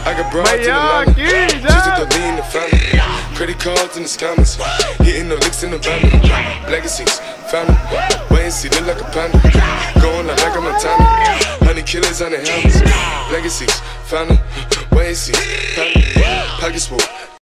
I got broads in the line, just to lean the family. Credit cards in the scammers, hitting the licks in the van. Legacies, family, wait and see, look like a panda. Going like a Montana, honey killers on the helmets. Legacies, family, wait and see, family. Pockets full,